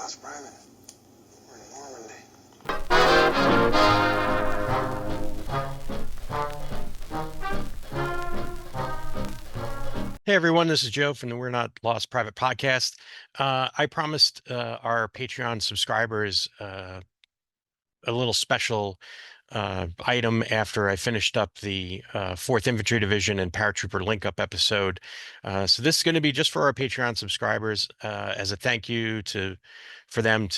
lost private. We're in Normandy. Hey everyone, this is Joe from the We're Not Lost Private podcast. I promised our Patreon subscribers a little special item after I finished up the 4th Infantry Division and Paratrooper Link Up episode. So this is going to be just for our Patreon subscribers as a thank you for them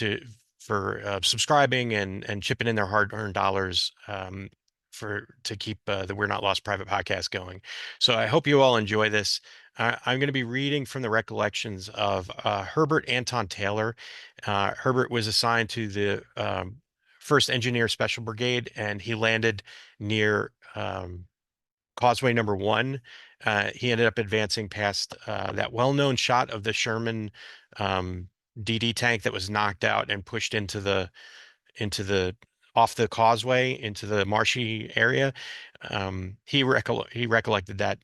for subscribing and chipping in their hard-earned dollars to keep the We're Not Lost Private podcast going. So I hope you all enjoy this. I'm going to be reading from the recollections of Herbert Anton Taylor. Herbert was assigned to the 1st Engineer Special Brigade, and he landed near Causeway number 1. He ended up advancing past that well-known shot of the Sherman DD tank that was knocked out and pushed into the off the causeway into the marshy area. He recollected that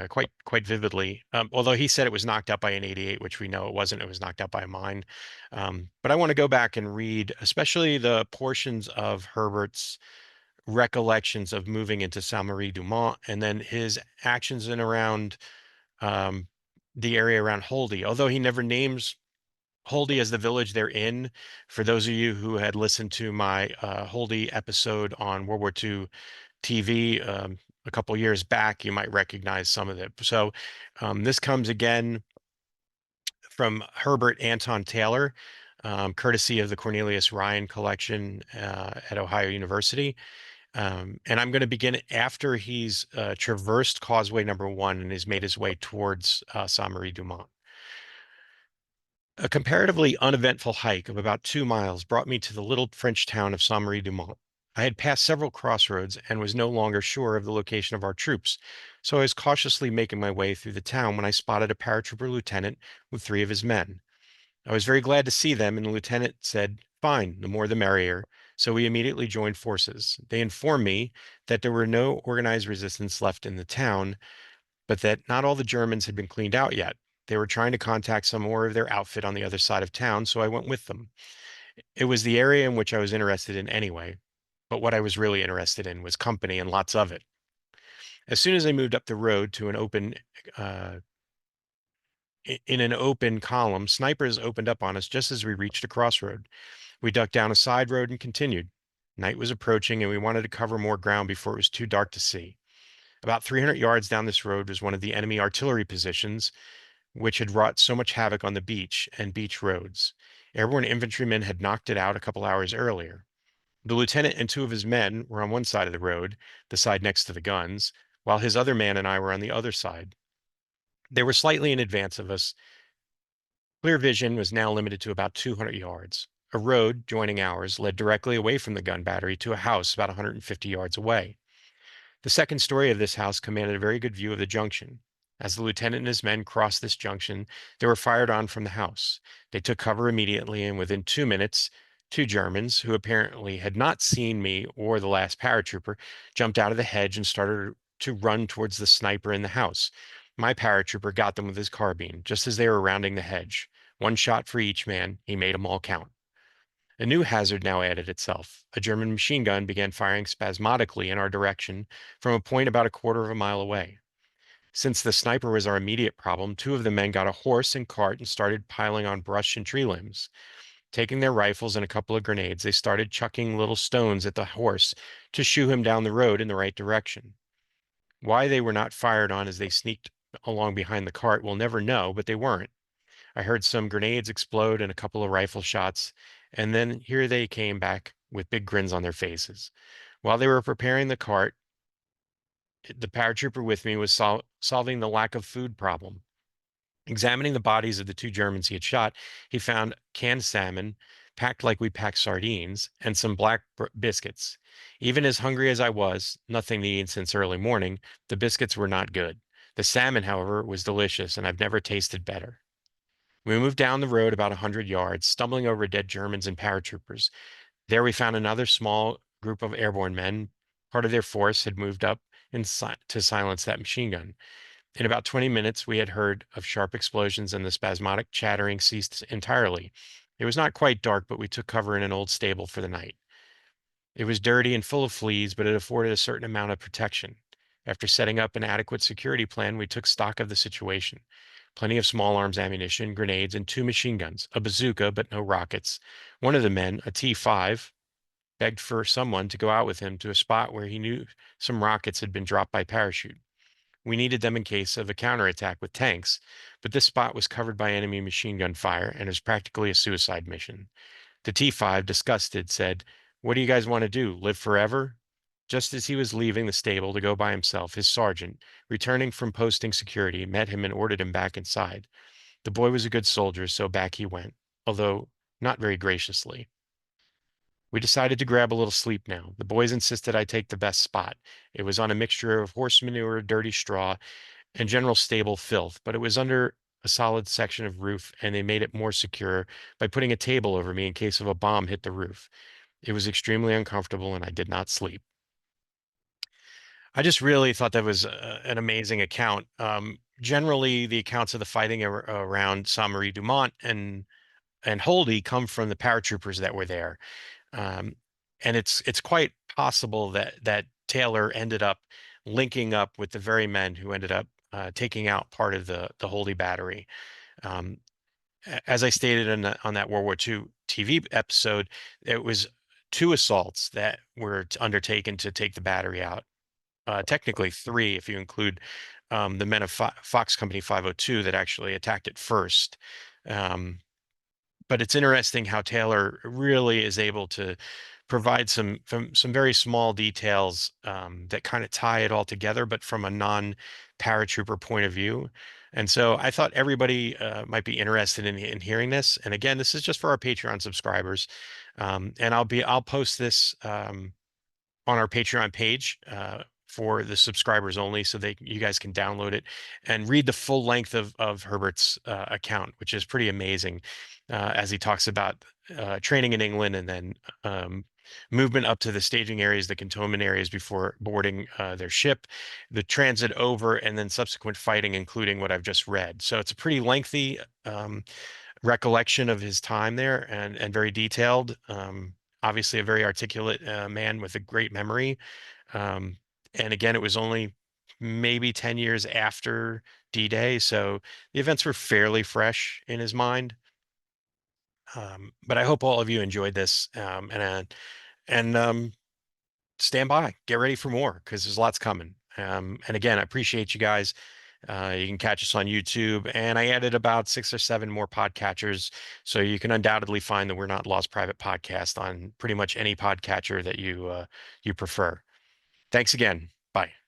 quite vividly. Although he said it was knocked out by an 88, which we know it wasn't. It was knocked out by a mine. But I want to go back and read, especially the portions of Herbert's recollections of moving into Saint-Marie-du-Mont and then his actions in around um, the area around Holdy. Although he never names Holdy as the village they're in. For those of you who had listened to my Holdy episode on World War II TV a couple years back, you might recognize some of it. So this comes again from Herbert Anton Taylor, courtesy of the Cornelius Ryan collection at Ohio University. And I'm going to begin after he's traversed Causeway number 1 and has made his way towards Saint-Marie-du-Mont. A comparatively uneventful hike of about 2 miles brought me to the little French town of Saint-Marie-du-Mont. I had passed several crossroads and was no longer sure of the location of our troops, so I was cautiously making my way through the town when I spotted a paratrooper lieutenant with 3 of his men. I was very glad to see them, and the lieutenant said, "Fine, the more the merrier." So we immediately joined forces. They informed me that there were no organized resistance left in the town, but that not all the Germans had been cleaned out yet. They were trying to contact some more of their outfit on the other side of town, so I went with them. It was the area in which I was interested in anyway, but what I was really interested in was company and lots of it. As soon as I moved up the road to uh, in an open column, snipers opened up on us just as we reached a crossroad. We ducked down a side road and continued. Night was approaching, and we wanted to cover more ground before it was too dark to see. About 300 yards down this road was one of the enemy artillery positions, which had wrought so much havoc on the beach and beach roads. Airborne infantrymen had knocked it out a couple hours earlier. The lieutenant and 2 of his men were on one side of the road, the side next to the guns, while his other man and I were on the other side. They were slightly in advance of us. Clear vision was now limited to about 200 yards. A road, joining ours, led directly away from the gun battery to a house about 150 yards away. The second story of this house commanded a very good view of the junction. As the lieutenant and his men crossed this junction, they were fired on from the house. They took cover immediately, and within 2 minutes, 2 Germans, who apparently had not seen me or the last paratrooper, jumped out of the hedge and started to run towards the sniper in the house. My paratrooper got them with his carbine, just as they were rounding the hedge. 1 shot for each man. He made them all count. A new hazard now added itself. A German machine gun began firing spasmodically in our direction from a point about a quarter of a mile away. Since the sniper was our immediate problem, 2 of the men got a horse and cart and started piling on brush and tree limbs. Taking their rifles and a couple of grenades, they started chucking little stones at the horse to shoo him down the road in the right direction. Why they were not fired on as they sneaked along behind the cart we'll never know, but they weren't. I heard some grenades explode and a couple of rifle shots, and then here they came back with big grins on their faces. While they were preparing the cart, the paratrooper with me was solving the lack of food problem. Examining the bodies of the 2 Germans he had shot, he found canned salmon, packed like we pack sardines, and some black biscuits. Even as hungry as I was, nothing to eat since early morning, the biscuits were not good. The salmon, however, was delicious, and I've never tasted better. We moved down the road about 100 yards, stumbling over dead Germans and paratroopers. There we found another small group of airborne men. Part of their force had moved up to silence that machine gun. In about 20 minutes, we had heard of sharp explosions and the spasmodic chattering ceased entirely. It was not quite dark, but we took cover in an old stable for the night. It was dirty and full of fleas, but it afforded a certain amount of protection. After setting up an adequate security plan, we took stock of the situation. Plenty of small arms ammunition, grenades, and 2 machine guns, a bazooka, but no rockets. One of the men, a T5, begged for someone to go out with him to a spot where he knew some rockets had been dropped by parachute. We needed them in case of a counterattack with tanks, but this spot was covered by enemy machine gun fire and was practically a suicide mission. The T5, disgusted, said, "What do you guys want to do? Live forever?" Just as he was leaving the stable to go by himself, his sergeant, returning from posting security, met him and ordered him back inside. The boy was a good soldier, so back he went, although not very graciously. We decided to grab a little sleep now. The boys insisted I take the best spot. It was on a mixture of horse manure, dirty straw, and general stable filth, but it was under a solid section of roof, and they made it more secure by putting a table over me in case of a bomb hit the roof. It was extremely uncomfortable, and I did not sleep. I just really thought that was an amazing account. Generally, the accounts of the fighting around Saint Dumont and Holdy come from the paratroopers that were there. Um, and it's quite possible that Taylor ended up linking up with the very men who ended up taking out part of the Holy Battery. Um, as I stated on that World War II TV episode, it was 2 assaults that were undertaken to take the battery out. Technically 3, if you include the men of Fox Company 502 that actually attacked it first. Um, but it's interesting how Taylor really is able to provide some very small details that kind of tie it all together, but from a non-paratrooper point of view. And so I thought everybody might be interested in hearing this. And again, this is just for our Patreon subscribers. And I'll post this on our Patreon page for the subscribers only, so you guys can download it and read the full length of Herbert's account, which is pretty amazing, as he talks about training in England and then movement up to the staging areas, the cantonment areas before boarding their ship, the transit over, and then subsequent fighting, including what I've just read. So it's a pretty lengthy recollection of his time there and very detailed. Obviously, a very articulate man with a great memory. Um, and again, it was only maybe 10 years after D-Day, so the events were fairly fresh in his mind. But I hope all of you enjoyed this, and stand by, get ready for more because there's lots coming. And again, I appreciate you guys. You can catch us on YouTube, and I added about 6 or 7 more podcatchers, so you can undoubtedly find the We're Not Lost Private podcast on pretty much any podcatcher that you prefer. Thanks again. Bye.